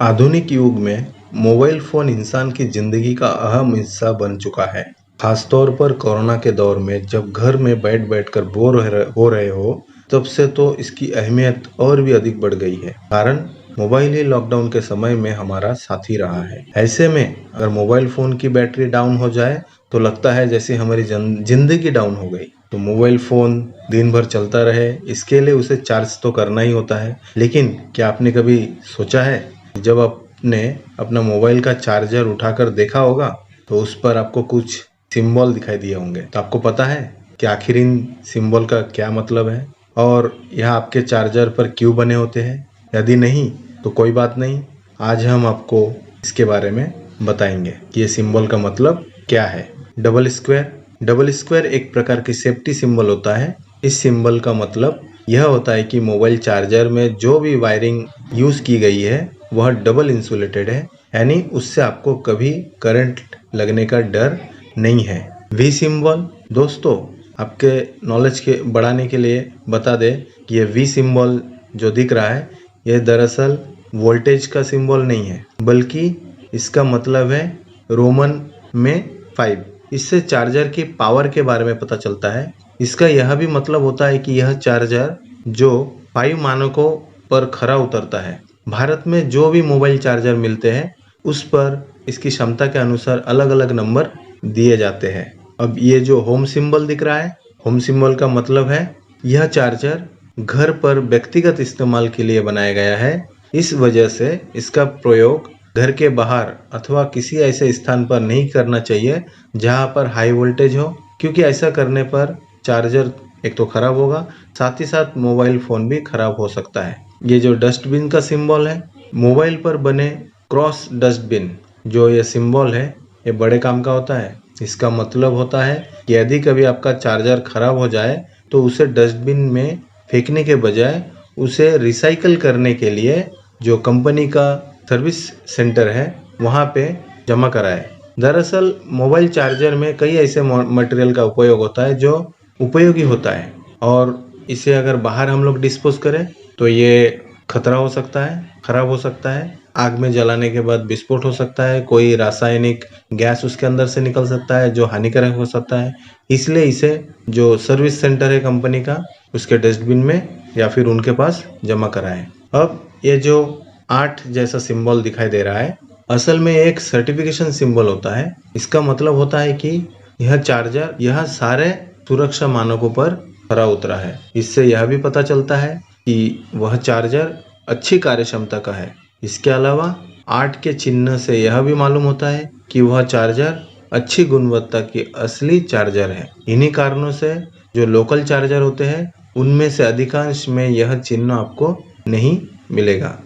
आधुनिक युग में मोबाइल फ़ोन इंसान की ज़िंदगी का अहम हिस्सा बन चुका है। खासतौर पर कोरोना के दौर में जब घर में बैठ-बैठ कर बोर हो रहे हो, तब से तो इसकी अहमियत और भी अधिक बढ़ गई है। कारण मोबाइल ही लॉकडाउन के समय में हमारा साथी रहा है। ऐसे में अगर मोबाइल फ़ोन की बैटरी डाउन हो जाए, तो लगता है जैसे हमारी ज़िंदगी डाउन हो गई। तो मोबाइल फ़ोन दिन भर चलता रहे, इसके लिए उसे चार्ज तो करना ही होता है। लेकिन क्या आपने कभी सोचा है, जब आपने अपना मोबाइल का चार्जर उठाकर देखा होगा, तो उस पर आपको कुछ सिंबल दिखाई दिए होंगे। तो आपको पता है कि आखिर इन सिंबल का क्या मतलब है और यह आपके चार्जर पर क्यों बने होते हैं? यदि नहीं, तो कोई बात नहीं। आज हम आपको इसके बारे में बताएंगे कि ये सिंबल का मतलब क्या है। डबल स्क्वायर एक प्रकार की सेफ्टी सिंबल होता है। इस सिंबल का मतलब यह होता है कि मोबाइल चार्जर में जो भी वायरिंग यूज़ की गई है वह डबल इंसुलेटेड है, यानी उससे आपको कभी करंट लगने का डर नहीं है। वी सिंबल, दोस्तों आपके नॉलेज के बढ़ाने के लिए बता दें कि ये वी सिंबल जो दिख रहा है, यह दरअसल वोल्टेज का सिंबल नहीं है, बल्कि इसका मतलब है रोमन में 5। इससे चार्जर की पावर के बारे में पता चलता है। इसका यह भी मतलब होता है कि यह चार्जर जो 5 मानकों पर खरा उतरता है। भारत में जो भी मोबाइल चार्जर मिलते हैं, उस पर इसकी क्षमता के अनुसार अलग-अलग नंबर दिए जाते हैं। अब ये जो होम सिंबल दिख रहा है, होम सिंबल का मतलब है यह चार्जर घर पर व्यक्तिगत इस्तेमाल के लिए बनाया गया है। इस वजह से इसका प्रयोग घर के बाहर अथवा किसी ऐसे स्थान पर नहीं करना चाहिए जहां पर हाई वोल्टेज हो, क्योंकि ऐसा करने पर चार्जर एक तो खराब होगा, साथ ही साथ मोबाइल फ़ोन भी खराब हो सकता है। ये जो डस्टबिन का सिंबल है, मोबाइल पर बने क्रॉस डस्टबिन जो ये सिंबल है, ये बड़े काम का होता है। इसका मतलब होता है कि यदि कभी आपका चार्जर खराब हो जाए, तो उसे डस्टबिन में फेंकने के बजाय उसे रिसाइकल करने के लिए जो कंपनी का सर्विस सेंटर है, वहाँ पे जमा कराएं। दरअसल मोबाइल चार्जर में कई ऐसे मटेरियल का उपयोग होता है जो उपयोगी होता है, और इसे अगर बाहर हम लोग डिस्पोज करें तो ये खतरा हो सकता है, खराब हो सकता है। आग में जलाने के बाद विस्फोट हो सकता है, कोई रासायनिक गैस उसके अंदर से निकल सकता है जो हानिकारक हो सकता है। इसलिए इसे जो सर्विस सेंटर है कंपनी का, उसके डस्टबिन में या फिर उनके पास जमा कराएं। अब ये जो 8 जैसा सिंबल दिखाई दे रहा है, असल में एक सर्टिफिकेशन सिंबल होता है। इसका मतलब होता है कि यह चार्जर यह सारे सुरक्षा मानकों पर खरा उतरा है। इससे यह भी पता चलता है कि वह चार्जर अच्छी कार्यक्षमता का है। इसके अलावा 8 के चिन्ह से यह भी मालूम होता है कि वह चार्जर अच्छी गुणवत्ता की असली चार्जर है। इन्हीं कारणों से जो लोकल चार्जर होते हैं, उनमें से अधिकांश में यह चिन्ह आपको नहीं मिलेगा।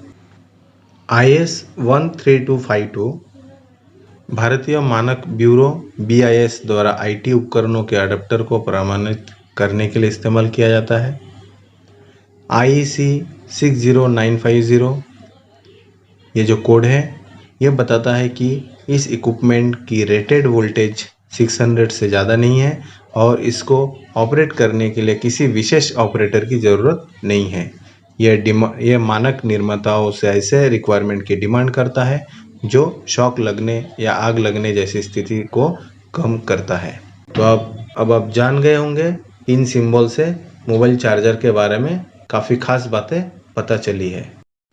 IS 13252 भारतीय मानक ब्यूरो BIS द्वारा IT उपकरणों के अडेप्टर को प्रमाणित करने के लिए इस्तेमाल किया जाता है। IEC 60950 ये जो कोड है, ये बताता है कि इस इक्विपमेंट की रेटेड वोल्टेज 600 से ज़्यादा नहीं है और इसको ऑपरेट करने के लिए किसी विशेष ऑपरेटर की ज़रूरत नहीं है। यह मानक निर्माताओं से ऐसे रिक्वायरमेंट की डिमांड करता है जो शॉक लगने या आग लगने जैसी स्थिति को कम करता है। तो अब आप जान गए होंगे, इन सिंबल से मोबाइल चार्जर के बारे में काफ़ी खास बातें पता चली है।